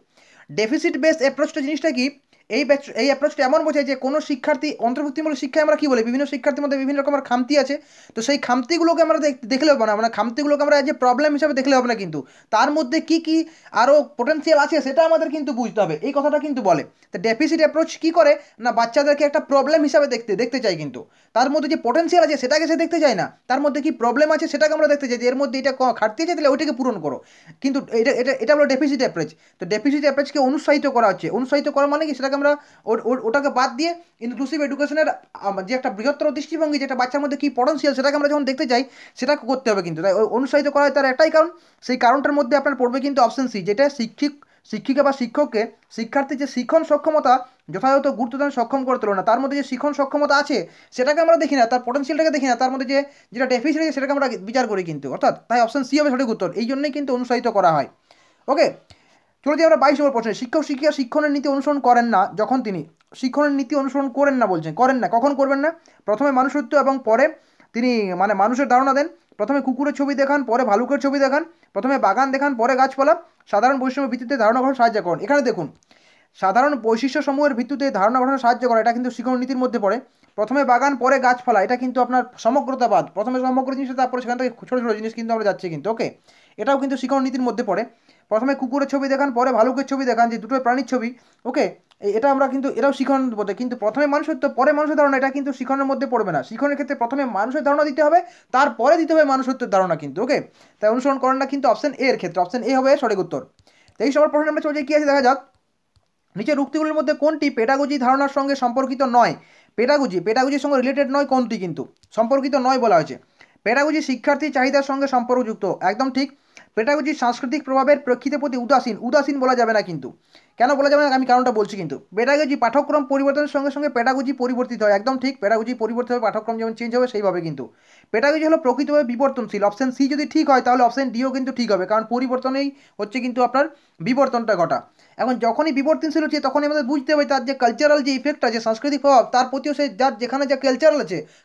Speaker 1: ডেফিসিট বেস অ্যাপ্রোচটা জিনিসটা কি, এই অ্যাপ্রোচটা এমন বোঝায় যে কোনো শিক্ষার্থী অন্তর্ভুক্তিমূলক শিক্ষায় আমরা কী বলি, বিভিন্ন শিক্ষার্থীর মধ্যে বিভিন্ন রকমের খামতি আছে। তো সেই খামতিগুলোকে আমরা দেখলে হবে না, মানে খামতিগুলোকে আমরা যে প্রবলেম হিসাবে দেখলে হবে না, কিন্তু তার মধ্যে কি কি আরও পোটেন্সিয়াল আছে সেটা আমাদের কিন্তু বুঝতে হবে, এই কথাটা কিন্তু বলে। তো ডেফিসিট অ্যাপ্রোচ কী করে না, বাচ্চাদেরকে একটা প্রবলেম হিসাবে দেখতে চাই, কিন্তু তার মধ্যে যে পোটেন্সিয়াল আছে সেটাকে সে দেখতে চায় না, তার মধ্যে কি প্রবলেম আছে সেটাকে আমরা দেখতে চাই, যে এর মধ্যে এটা ঘাটতি আছে তাহলে ওইটাকে পূরণ করো। কিন্তু এটা হলো ডেফিসিট অ্যাপ্রোচ। তো ডেফিসিট অ্যাপ্রোচকে অনুৎসাহিত করা হচ্ছে, অনুৎসাহিত করা মানে কি, সেটাকে সেটাকে আমরা ওটাকে বাদ দিয়ে ইনক্লুসিভ এডুকেশনের যে একটা বৃহত্তর দৃষ্টিভঙ্গি, যেটা বাচ্চার মধ্যে কী পটেনশিয়াল সেটাকে আমরা যখন দেখতে চাই, সেটা করতে হবে কিন্তু। তাই অনুৎসাহিত করা হয় তার একটাই কারণ, সেই কারণটার মধ্যে আপনার পড়বে কিন্তু অপশন সি, যেটা শিক্ষিকা বা শিক্ষককে শিক্ষার্থীর যে শিক্ষণ সক্ষমতা যথাযথ গুরুত্বদান সক্ষম করে তোলে না। তার মধ্যে যে শিক্ষণ সক্ষমতা আছে সেটাকে আমরা দেখি না, তার পটেনশিয়ালটাকে দেখি না, তার মধ্যে যেটা ডেফিসিট আছে সেটাকে আমরা বিচার করি কিন্তু। অর্থাৎ তাই অপশন সি হবে সঠিক উত্তর, এই জন্যই কিন্তু অনুৎসাহিত করা হয়। ওকে, চলো যে আমরা 22 নম্বর প্রশ্নে, শিক্ষক শিক্ষিকা শিক্ষণের নীতি অনুসরণ করেন না যখন তিনি, শিক্ষণের নীতি অনুসরণ করেন না বলছেন, করেন না, কখন করবেন না? প্রথমে মানুষত্ব এবং পরে তিনি মানে মানুষের ধারণা দেন। প্রথমে কুকুরের ছবি দেখান, পরে ভালুকের ছবি দেখান। প্রথমে বাগান দেখান, পরে গাছপালা। সাধারণ বৈষম্যের ভিত্তিতে ধারণা গঠন সাহায্য করেন। এখানে দেখুন, সাধারণ বৈশিষ্ট্য সমূহের ভিত্তিতে ধারণা গঠনে সাহায্য করা, এটা কিন্তু শিক্ষণ নীতির মধ্যে পড়ে। প্রথমে বাগান পরে গাছপালা, এটা কিন্তু আপনার সমগ্রতাবাদ, প্রথমে সমগ্র জিনিসটা তারপরে সেখান থেকে ছোটো ছোটো জিনিস কিন্তু আমরা যাচ্ছি কিন্তু। ওকে, এটাও কিন্তু শিক্ষণ নীতির মধ্যে পড়ে। প্রথমে কুকুরের ছবি দেখান, পরে ভালুকের ছবি দেখান, যে দুটোই প্রাণীর ছবি। ওকে, এটা আমরা কিন্তু এটাও শিক্ষণের মধ্যে, কিন্তু প্রথমে মানুষের তো পরে মানুষের ধারণা, এটা কিন্তু শিক্ষণের মধ্যে পড়বে না। শিক্ষণের ক্ষেত্রে প্রথমে মানুষের ধারণা দিতে হবে, তারপরে দিতে হবে মানুষত্বের ধারণা কিন্তু। ওকে, তাই অনুসরণ করেন না কিন্তু অপশন এ এর ক্ষেত্রে, অপশন এ হবে সঠিক উত্তর। 23 নম্বর প্রশ্ন আমরা চলছে, কি আছে দেখা যাক। নিচের উক্তিগুলির মধ্যে কোনটি পেডাগোজি ধারণার সঙ্গে সম্পর্কিত নয়? পেডাগোজির সঙ্গে রিলেটেড নয় কোনটি, কিন্তু সম্পর্কিত নয় বলা হয়েছে। পেডাগোজি শিক্ষার্থী চাহিদার সঙ্গে সম্পর্কযুক্ত, একদম ঠিক। পেডাগোজি সাংস্কৃতিক প্রভাবের প্রেক্ষিতের প্রতি উদাসীন বলা যাবে না কিন্তু। কেন বলা যাবে না আমি কারণটা বলছি কিন্তু। পেডাগোজি পাঠ্যক্রম পরিবর্তনের সঙ্গে সঙ্গে পেডাগোজি পরিবর্তিত হয়, একদম ঠিক। পেডাগোজি পরিবর্তিত হবে, পাঠ্যক্রম যেমন চেঞ্জ হবে সেইভাবে কিন্তু। পেডাগোজি হলো প্রকৃতভাবে বিবর্তনশীল, অপশন সি যদি ঠিক হয় তাহলে অপশন ডিও কিন্তু ঠিক হবে, কারণ পরিবর্তনেই হচ্ছে কিন্তু আপনার বিবর্তনটা ঘটা। এখন যখনই বিবর্তনশীল হচ্ছে তখনই আমাদের বুঝতে হবে তার যে কালচারাল যে ইফেক্ট আছে, সাংস্কৃতিক প্রভাব, তার প্রতিও সেই যার যেখানে যা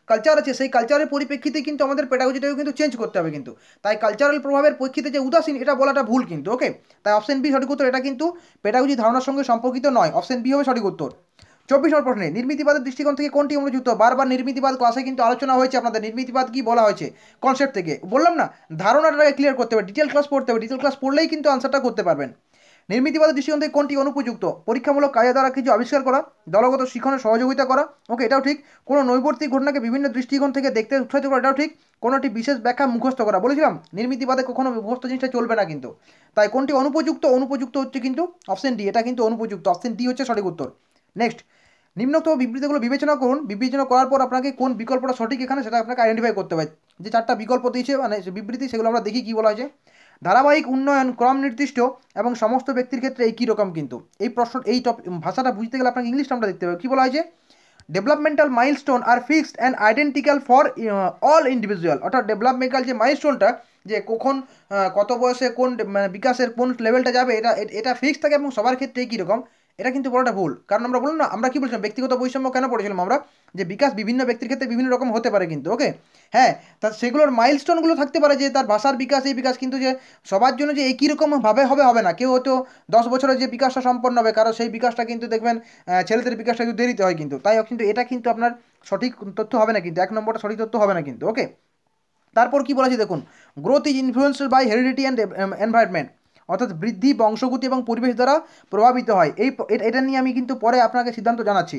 Speaker 1: কালচার আছে সেই কালচারের পরিপ্রেক্ষিতে কিন্তু আমাদের পেডাগোজিটাকে কিন্তু চেঞ্জ করতে হবে কিন্তু। তাই কালচারাল প্রভাবের প্রেক্ষিতে যে উদাসীন, এটা বলাটা ভুল কিন্তু। ওকে, তাই অপশন বি সঠিক উত্তর, এটা কিন্তু পেডাগোজি ধারণার সঙ্গে সম্পর্কিত নয়, অপশন বি হবে সঠিক উত্তর। 24 নম্বর প্রশ্নে, নির্মিতিবাদের দৃষ্টিকোণ থেকে কোনটি অনুযুক্ত? বারবার নির্মিতিবাদ ক্লাসে কিন্তু আলোচনা হয়েছে আপনাদের। নির্মিতিবাদ কি বলা হয়েছে কনসেপ্ট থেকে, বললাম না, ধারণাটাকে ক্লিয়ার করতে হবে, ডিটেল ক্লাস পড়তে হবে, ডিটেল ক্লাস পড়লেই কিন্তু আনসারটা করতে পারবেন। নির্মিতিবাদের দৃষ্টিকোণ থেকে কোনটি অনুপযুক্ত? পরীক্ষামূলক কাজের দ্বারা কিছু আবিষ্কার করা, দলগত শিক্ষণে সহযোগিতা করা। ওকে, এটাও ঠিক। কোনো নৈবর্তিক ঘটনাকে বিভিন্ন দৃষ্টিকোণ থেকে দেখতে উৎসাহিত করা, এটাও ঠিক। কোনোটি বিশেষ ব্যাখ্যা মুখস্থ করা, বলেছিলাম নির্মিতিবাদে কখনো মুখস্থ জিনিসটা চলবে না কিন্তু। তাই কোনটি অনুপযুক্ত? অনুপযুক্ত হচ্ছে কিন্তু অপশন ডি, এটা কিন্তু অনুপযুক্ত, অপশন ডি হচ্ছে সঠিক উত্তর। নেক্সট, নিম্নোক্ত বিবৃতিগুলো বিবেচনা করুন, বিবেচনা করার পর আপনাকে কোন বিকল্পটা সঠিক এখানে সেটা আপনাকে আইডেন্টিফাই করতে হবে। যে 4টা বিকল্প দিয়েছে মানে বিবৃতি, সেগুলো আমরা দেখি কী বলা হয়েছে। ধারাবাহিক উন্নয়ন ক্রম নির্দিষ্ট এবং সমস্ত ব্যক্তির ক্ষেত্রে একই রকম কিন্তু। এই প্রশ্ন এই ভাষাটা বুঝতে গেলে আপনাকে ইংলিশ টার্মটা দেখতে হবে। কী বলা হয়েছে? ডেভেলপমেন্টাল মাইলস্টোন আর fixed and identical for all individual. অর্থাৎ ডেভেলপমেন্টাল যে মাইলস্টোনটা, যে কখন কত বয়সে কোন মানে বিকাশের কোন লেভেলটা যাবে, এটা ফিক্সড থাকে এবং সবার ক্ষেত্রে কী রকম, এটা কিন্তু বলাটা ভুল। কারণ আমরা বললাম না, আমরা কি বলছিলাম, ব্যক্তিগত বৈষম্য কেন পড়েছিলাম আমরা, যে বিকাশ বিভিন্ন ব্যক্তির ক্ষেত্রে বিভিন্ন রকম হতে পারে কিন্তু। ওকে, হ্যাঁ, তা সেগুলোর মাইলস্টোনগুলো থাকতে পারে, যে তার ভাষার বিকাশ, এই বিকাশ, কিন্তু যে সবার জন্য যে একই রকমভাবে হবে না। কেউ হয়তো 10 বছরের যে বিকাশটা সম্পন্ন হবে, কারণ সেই বিকাশটা কিন্তু দেখবেন ছেলেদের বিকাশটা একটু দেরিতে হয় কিন্তু। তাই কিন্তু এটা কিন্তু আপনার সঠিক তথ্য হবে না কিন্তু, 1 নম্বরটা সঠিক তথ্য হবে না কিন্তু। ওকে, তারপর কি বলেছে দেখুন, growth is influenced by heredity and environment. অর্থাৎ বৃদ্ধি বংশগতি এবং পরিবেশ দ্বারা প্রভাবিত হয়। এটা নিয়ে আমি কিন্তু পরে আপনাকে সিদ্ধান্ত জানাচ্ছি।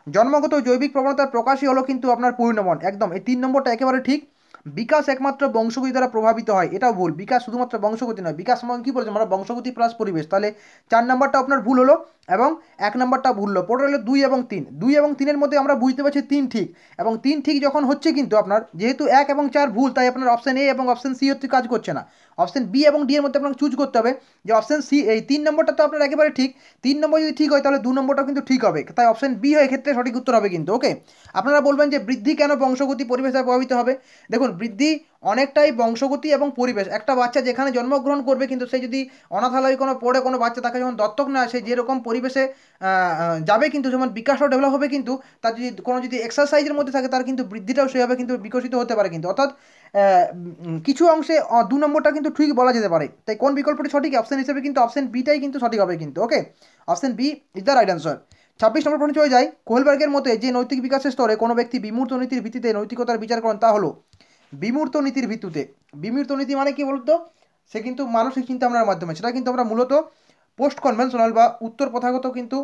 Speaker 1: জন্মগত জৈবিক প্রবণতার প্রকাশই হলো কিন্তু আপনার পরিণমন, একদম এই 3 নম্বরটা একেবারে ঠিক। বিকাশ একমাত্র বংশগতি দ্বারা প্রভাবিত হয়, এটাও ভুল। বিকাশ শুধুমাত্র বংশগতি নয়, বিকাশ মানে কী বলেছে আমরা, বংশগতি প্লাস পরিবেশ। তাহলে 4 নম্বরটা আপনার ভুল হলো এবং 1 নম্বরটা ভুল হলো। পড়ে হলো 2 এবং 3। 2 এবং 3-এর মধ্যে আমরা বুঝতে পারছি 3 ঠিক, এবং 3 ঠিক যখন হচ্ছে কিন্তু আপনার, যেহেতু 1 এবং 4 ভুল, তাই আপনার অপশন এ এবং অপশন সি হচ্ছে কাজ করছে না। অপশন বি এবং ডি এর মধ্যে আপনাকে চুজ করতে হবে, যে অপশন সি এই 3 নম্বরটা তো আপনার একেবারে ঠিক। 3 নম্বর যদি ঠিক হয় তাহলে 2 নম্বরটা কিন্তু ঠিক হবে, তাই অপশন বি হয় ক্ষেত্রে সঠিক উত্তর হবে কিন্তু। ওকে, আপনারা বলবেন যে বৃদ্ধি কেন বংশগতি পরিবেশ দ্বারা প্রভাবিত হবে? দেখুন, বৃদ্ধি অনেকটাই বংশগতি এবং পরিবেশ। একটা বাচ্চা যেখানে জন্মগ্রহণ করবে, কিন্তু সে যদি অনাথালয় কোনো পড়ে কোনো বাচ্চা, তাকে যখন দত্তক নেয়, সে যেরকম পরিবেশে যাবে কিন্তু, যেমন বিকাশও ডেভেলপ হবে কিন্তু, তার যদি এক্সারসাইজের মধ্যে থাকে, তার কিন্তু বৃদ্ধিটাও সেভাবে কিন্তু বিকশিত হতে পারে কিন্তু। অর্থাৎ কিছু অংশে 2 নম্বরটা কিন্তু ঠিক বলা যেতে পারে। তাই কোন বিকল্পটি সঠিক অপশন হিসেবে কিন্তু অপশন বিটাই কিন্তু সঠিক হবে কিন্তু। Okay, option B is the right answer. 26 নম্বর প্রশ্নে চলে যাই। কোহেলবার্গের মতে যে নৈতিক বিকাশের স্তরে কোনো ব্যক্তি বিমূর্ত নীতির ভিত্তিতে নৈতিকতার বিচার করেন, তা হলো বিমূর্ত নীতির ভিত্তিতে। বিমূর্ত নীতি মানে কি বলতো, সে কিন্তু মানসিক চিন্তা ভাবনার মাধ্যমে, সেটা কিন্তু আমরা মূলত পোস্ট কনভেনশনাল বা উত্তর প্রথাগত কিন্তু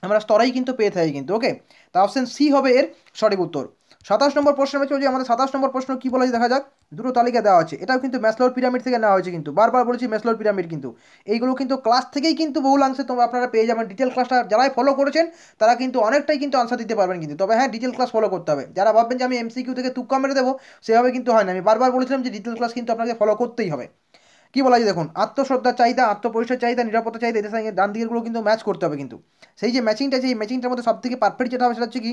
Speaker 1: আমরা স্তরেই কিন্তু পেয়ে থাকি কিন্তু। ওকে, তা অপশন সি হবে এর সঠিক উত্তর। 27 নম্বর প্রশ্নের মধ্যে যে আমাদের 27 নম্বর প্রশ্ন কী বলা দেখা যাক। দুটো তালিকা দেওয়া আছে, এটাও কিন্তু ম্যাসলোর পিরামিড থেকে নেওয়া হয়েছে, কিন্তু বারবার বলেছি ম্যাসলোর পিরামিড কিন্তু এইগুলো কিন্তু ক্লাস থেকেই কিন্তু বহুলাংশে তোমরা আপনারা পেয়ে যাবেন। ডিটেল ক্লাসটা যারাই ফলো করেছেন তারা কিন্তু অনেকটাই কিন্তু আনসার দিতে পারবেন কিন্তু, তবে হ্যাঁ ডিটেল ক্লাস ফলো করতে হবে। যারা ভাববেন যে আমি এমসিকিউ থেকে তুক্কা মেরে দেবো, সেভাবে কিন্তু হয় না। আমি বারবার বলেছিলাম যে ডিটেল ক্লাস কিন্তু আপনাকে ফলো করতেই হবে। কি বলা যায় দেখুন, আত্মশ্রদ্ধার চাহিদা, আত্মপরিচয় চাহিদা, নিরাপত্তা চাহিদা, এদের সঙ্গে ডান দিকেরগুলো কিন্তু ম্যাচ করতে হবে কিন্তু। সেই যে ম্যাচিংটা, সেই ম্যাচিংটার মধ্যে সব থেকে পারফেক্ট যেটা হবে সেটা হচ্ছে কি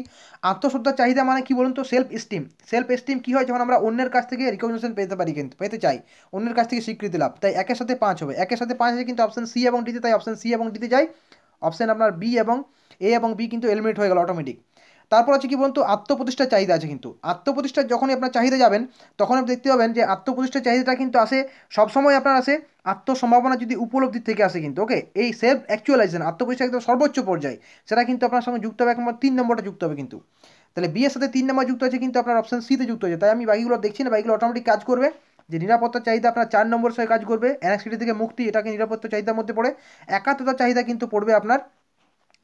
Speaker 1: আত্মশ্রদ্ধার চাহিদা মানে কি বলুন তো, সেলফ এস্টিম। সেলফ এস্টিম কী হয় যখন আমরা অন্যের কাছ থেকে রিকগনিশন পেতে পারি, কিন্তু পেতে চাই অন্যের কাছ থেকে স্বীকৃতি লাভ, তাই একের সাথে 5 হবে। একের সাথে 5 আছে কিন্তু অপশন সি এবং ডিতে, তাই অপশন সি এবং ডিতে যাই। অপশন আপনার বি এবং এ এবং বি কিন্তু এলিমিনেট হয়ে গেল অটোমেটিক। তারপর হচ্ছে কি বলুন তো, আত্মপ্রতিষ্ঠার চাহিদা আছে কিন্তু। আত্মপ্রতিষ্ঠার যখনই আপনার চাহিদা যাবেন তখন আপনি দেখতে পাবেন যে আত্মপ্রতিষ্ঠার চাহিদাটা কিন্তু আসে সবসময় আপনার আসে আত্মসম্ভাবনা যদি উপলব্ধির থেকে আসে কিন্তু। ওকে, এই সেলফ অ্যাকচুয়ালাইজেশন, আত্মপ্রতিষ্ঠা একদম সর্বোচ্চ পর্যায়ে, সেটা কিন্তু আপনার সঙ্গে যুক্ত হবে একমাত্র 3 নম্বরটা যুক্ত হবে কিন্তু। তাহলে বি এর সাথে 3 নম্বর যুক্ত আছে কিন্তু আপনার অপশন সিতে যুক্ত হয়েছে, তাই আমি বাকিগুলো দেখছি না, বাকিগুলো অটোমেটিক কাজ করবে। যে নিরাপত্তার চাহিদা আপনার 4 নম্বর সঙ্গে কাজ করবে, অ্যাংজাইটি থেকে মুক্তি, এটাকে নিরাপত্তা চাহিদার মধ্যে পড়ে। একাত্মতার চাহিদা কিন্তু পড়বে আপনার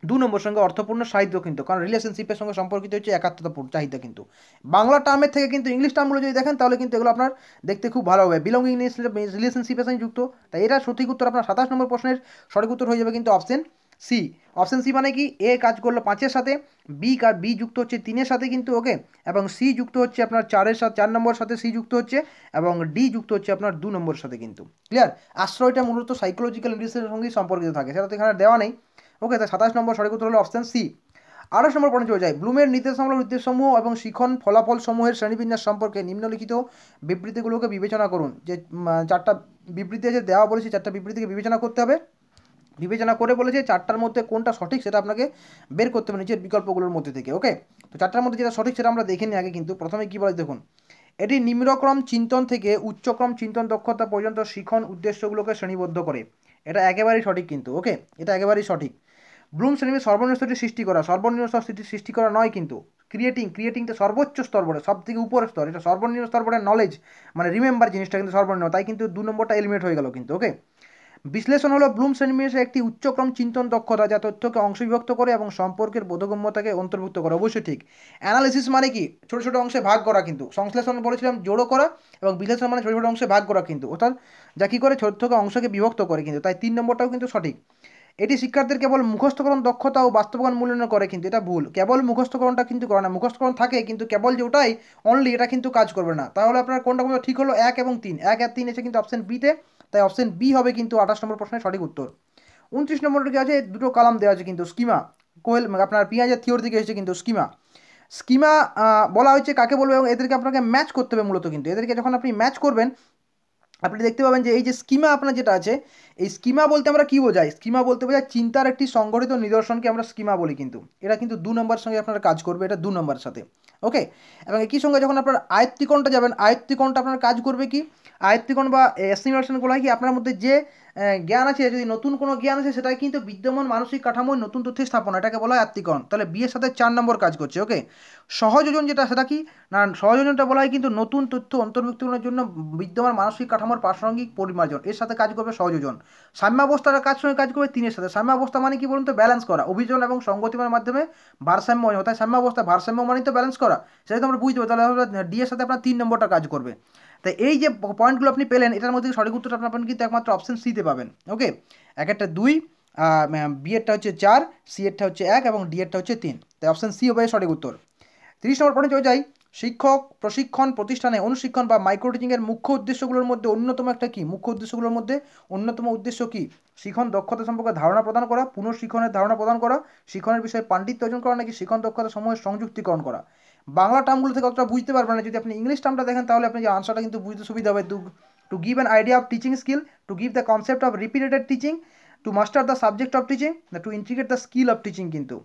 Speaker 1: 2 নম্বর সঙ্গে অর্থপূর্ণ সাহিত্য কিন্তু, কারণ রিলেশনশিপের সঙ্গে সম্পর্কিত হচ্ছে একাত্মতাপূর্ণ চাহিদা কিন্তু। বাংলা টার্মের থেকে কিন্তু ইংলিশ টার্মগুলো যদি দেখেন তাহলে কিন্তু এগুলো আপনার দেখতে খুব ভালো হবে। বিলঙ্গিংনেস রিলেশনশিপের সঙ্গে যুক্ত, তাই এটা সঠিক উত্তর আপনার 27 নম্বর প্রশ্নের সঠিক উত্তর হয়ে যাবে কিন্তু অপশন সি। অপশন সি মানে কি, এ কাজ করলো 5-এর সাথে, বি যুক্ত হচ্ছে 3-এর সাথে কিন্তু, ওকে, এবং সি যুক্ত হচ্ছে আপনার 4-এর সাথে, 4 নম্বর সাথে সি যুক্ত হচ্ছে, এবং ডি যুক্ত হচ্ছে আপনার 2 নম্বরের সাথে কিন্তু। ক্লিয়ার? আশ্রয়টা মূলত সাইকোলজিক্যাল রিলেশনের সঙ্গেই সম্পর্কিত থাকে, সেটা তো এখানে দেওয়া নেই। ওকে, তাই 27 নম্বর সঠিক উত্তর হলো অপশন সি। 28 নম্বর পয়েন্টে চলে যায়, ব্লুমের নির্দেশামূলক উদ্দেশ্যসমূহ এবং শিখন ফলাফল সমূহের শ্রেণীবিন্যাস সম্পর্কে নিম্নলিখিত বিবৃতিগুলোকে বিবেচনা করুন। যে 4টা বিবৃতি আছে দেওয়া বলেছে, 4টা বিবৃতিকে বিবেচনা করতে হবে। বিবেচনা করে বলেছে 4টার মধ্যে কোনটা সঠিক সেটা আপনাকে বের করতে হবে নিচের বিকল্পগুলোর মধ্যে থেকে। ওকে, তো 4টার মধ্যে যেটা সঠিক সেটা আমরা দেখে নিই আগে কিন্তু। প্রথমে কী বলে দেখুন, এটি নিম্নক্রম চিন্তন থেকে উচ্চক্রম চিন্তন দক্ষতা পর্যন্ত শিখন উদ্দেশ্যগুলোকে শ্রেণীবদ্ধ করে। এটা একেবারেই সঠিক কিন্তু। ওকে, এটা একেবারেই সঠিক। ব্লুম শ্রেণীর সর্বনিম্ন স্তরটি সৃষ্টি করা, সর্বনিম্ন স্তরটি সৃষ্টি করা নয় কিন্তু। ক্রিয়েটিংটা সর্বোচ্চ স্তর বলে, সব থেকে উপরের স্তর, এটা সর্বনিম্ন স্তর বলে নলেজ মানে রিমেম্বার জিনিসটা কিন্তু সর্বনিম্ন, তাই কিন্তু 2 নম্বরটা এলিমিনেট হয়ে গেল কিন্তু। ওকে, বিশ্লেষণ হলো ব্লুম শ্রেণীবিন্যাসের একটি উচ্চক্রম চিন্তন দক্ষতা যা তথ্যকে অংশবিভক্ত করে এবং সম্পর্কের বোধগম্যতাকে অন্তর্ভুক্ত করে। অবশ্যই ঠিক। অ্যানালিসিস মানে কি, ছোটো ছোটো অংশে ভাগ করা কিন্তু। সংশ্লেষণ বলেছিলাম জোড়ো করা, এবং বিশ্লেষণ মানে ছোটো ছোটো অংশে ভাগ করা কিন্তু, অর্থাৎ যা কী করে তথ্যকে অংশকে বিভক্ত করে কিন্তু, তাই 3 নম্বরটাও কিন্তু সঠিক। এটি শিক্ষার্থীদের কেবল মুখস্থকরণ দক্ষতা ও বাস্তবায়ন মূল্যায়ন করে কিন্তু, এটা ভুল। কেবল মুখস্থকরণটা কিন্তু করে না, মুখস্থকরণ থাকে কিন্তু কেবল যে ওটাই অনলি এটা কিন্তু কাজ করবে না। তাহলে আপনার কোনটা কোনটা ঠিক হলো, 1 এবং 3, 1 আর 3 এসে কিন্তু অপশন বিতে, তাই অপশন বি হবে কিন্তু 28 নম্বর প্রশ্নের সঠিক উত্তর। 29 নম্বরটা কি আছে, দুটো কালাম দেওয়া আছে কিন্তু, স্কিমা কোয়েল আপনার পিঁয়াজের থিওরি থেকে এসেছে কিন্তু। স্কিমা বলা হয়েছে কাকে বলবে, এবং এদেরকে আপনাকে ম্যাচ করতে হবে মূলত কিন্তু। এদেরকে যখন আপনি ম্যাচ করবেন আপনি দেখতে পাবেন যে এই যে স্কিমা আপনার যেটা আছে, এই স্কিমা বলতে আমরা কী বোঝাই, স্কিমা বলতে বোঝায় চিন্তার একটি সংগঠিত নিদর্শনকে আমরা স্কিমা বলি কিন্তু। এটা কিন্তু 2 নম্বরের সঙ্গে আপনারা কাজ করবে, এটা 2 নম্বরের সাথে। ওকে, এবং একই সঙ্গে যখন আপনার আয়ত্তিকোণটা যাবেন, আয়ত্তিকোণটা আপনার কাজ করবে কি, আয়ত্তিকোণ বা অ্যাসিমিলেশন বলা হয় কি, আপনার মধ্যে যে জ্ঞান আছে, যদি নতুন কোনো জ্ঞান আছে সেটাই কিন্তু বিদ্যমান মানসিক কাঠামোয় নতুন তথ্যের স্থাপনা, এটাকে বলা হয় আত্মীকরণ। তাহলে বিয়ের সাথে 4 নম্বর কাজ করছে। ওকে, সহযোজন যেটা সেটা কি না, সহযোজনটা বলা হয় কিন্তু নতুন তথ্য অন্তর্ভুক্তিকরণের জন্য বিদ্যমান মানসিক কাঠামোর প্রাসঙ্গিক পরিমার্জন, এর সাথে কাজ করবে সহযোজন। সাম্যাবস্থার সঙ্গে কাজ করবে 3-এর সাথে। সাম্যাবস্থা মানে কি বলুন তো, ব্যালেন্স করা, অভিযোজন এবং সংগতিমার মাধ্যমে ভারসাম্য, অর্থাৎ সাম্যাবস্থা ভারসাম্য মানে তো ব্যালেন্স করা, সেটা তো আমরা বুঝতে পারি। তাহলে ডি এর সাথে আপনার 3 নম্বরটা কাজ করবে। তাই এই যে পয়েন্টগুলো আপনি পেলেন, এটার মধ্যে সঠিক উত্তরটা আপনার কিন্তু একমাত্র অপশন সিতে পাবেন। ওকে, এক একটা 2, বি এরটা হচ্ছে 4, সি এরটা হচ্ছে 1 এবং ডি এরটা হচ্ছে 3, তাই অপশন সি হবে সঠিক উত্তর। 30 নম্বর পয়েন্টে চলে যাই, শিক্ষক প্রশিক্ষণ প্রতিষ্ঠানে অনুশিক্ষণ বা মাইক্রো টিচিংয়ের মুখ্য উদ্দেশ্যগুলোর মধ্যে অন্যতম একটা কি, মুখ্য উদ্দেশ্যগুলোর মধ্যে অন্যতম উদ্দেশ্য কি, শিখন দক্ষতা সম্পর্কে ধারণা প্রদান করা, পুনঃশিক্ষণের ধারণা প্রদান করা, শিক্ষণের বিষয়ে পাণ্ডিত্য অর্জন করা, নাকি শিখন দক্ষতা সমূহের সংযুক্তিকরণ করা। বাংলা টার্মগুলো থেকে অতটা বুঝতে পারবেন না, যদি আপনি ইংলিশ টার্মটা দেখেন তাহলে আপনি যে আনসারটা কিন্তু বুঝতে সুবিধা হবে। To give an idea of teaching skill, to give the concept of repeated teaching, two master the subject of teaching, two integrate the skill of teaching কিন্তু।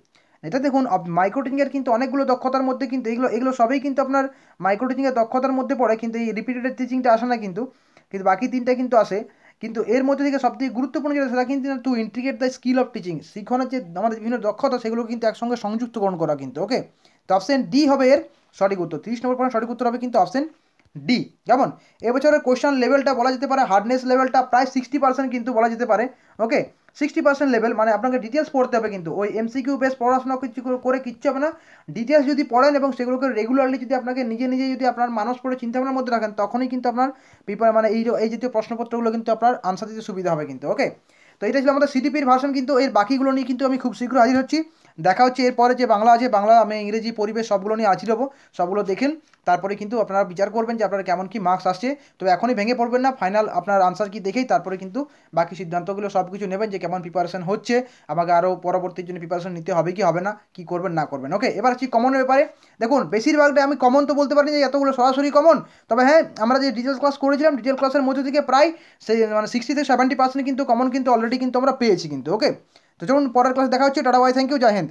Speaker 1: এটা দেখুন মাইক্রো টিচিংয়ের কিন্তু অনেকগুলো দক্ষতার মধ্যে কিন্তু এগুলো সবই কিন্তু আপনার মাইক্রো টিচিংয়ের দক্ষতার মধ্যে পড়ে, কিন্তু এই রিপিটেড টিচিংটা আসে না কিন্তু, কিন্তু বাকি 3টা কিন্তু আসে। কিন্তু এর মধ্যে থেকে সবথেকে গুরুত্বপূর্ণ যেটা সেটা কিন্তু to integrate the skill of teaching, শিক্ষণের যে আমাদের বিভিন্ন দক্ষতা সেগুলো কিন্তু একসঙ্গে সংযুক্তকরণ করা কিন্তু। ওকে, তো অপশন ডি হবে এর সঠিক উত্তর। 30 নম্বর পয়েন্ট সঠিক উত্তর হবে কিন্তু অপশন ডি। কেমন, এবছরের কোয়েশ্চেন লেভেলটা বলা যেতে পারে, হার্ডনেস লেভেলটা প্রায় 60% কিন্তু বলা যেতে পারে। ওকে, 60% লেভেল, মানে আপনাকে ডিটেলস পড়তে হবে, কিন্তু ওই এমসিকিউ বেস পড়াশোনা কিছু করে কিচ্ছু হবে না। ডিটেলস যদি পড়েন এবং সেগুলোকে রেগুলারলি যদি আপনাকে নিজে নিজে যদি আপনার মানুষ পড়ে চিন্তাভাবনার মধ্যে রাখেন, তখনই কিন্তু আপনার মানে এই জাতীয় প্রশ্নপত্রগুলো কিন্তু আপনার আনসার দিতে সুবিধা হবে কিন্তু। ওকে, তো এটা ছিল আমাদের সিটিপির ভার্সন, কিন্তু এর বাকিগুলো নিয়ে কিন্তু আমি খুব শীঘ্র হাজির হচ্ছি। দেখা হচ্ছে এরপরে যে বাংলা আছে, বাংলা আমি ইংরেজি পরিবেশ সবগুলো নিয়ে হাজির হবো। সবগুলো দেখেন, তারপরে কিন্তু আপনারা বিচার করবেন যে আপনার কেমন কি মার্কস আসছে। তো এখনই ভেঙে পড়বেন না, ফাইনাল আপনার আনসার কি দেখেই তারপরে কিন্তু বাকি সিদ্ধান্তগুলো সব কিছু নেবেন যে কেমন প্রিপারেশন হচ্ছে, আমাকে আরও পরবর্তীর জন্য প্রিপারেশন নিতে হবে কি হবে না, কি করবেন না করবেন। ওকে, এবার হচ্ছে কমনের ব্যাপারে। দেখুন বেশিরভাগটা আমি কমন তো বলতে পারিনি যে এতগুলো সরাসরি কমন, তবে হ্যাঁ আমরা যে ডিটেলস ক্লাস করেছিলাম, ডিটেল ক্লাসের মধ্যে থেকে প্রায় সেই মানে 60 থেকে 70% কিন্তু কমন কিন্তু অলরেডি কিন্তু আমরা পেয়েছি কিন্তু। ওকে, তো চলুন পরের ক্লাস দেখা হচ্ছে। টাটা বাই, থ্যাংক ইউ, জয় হিন্দ।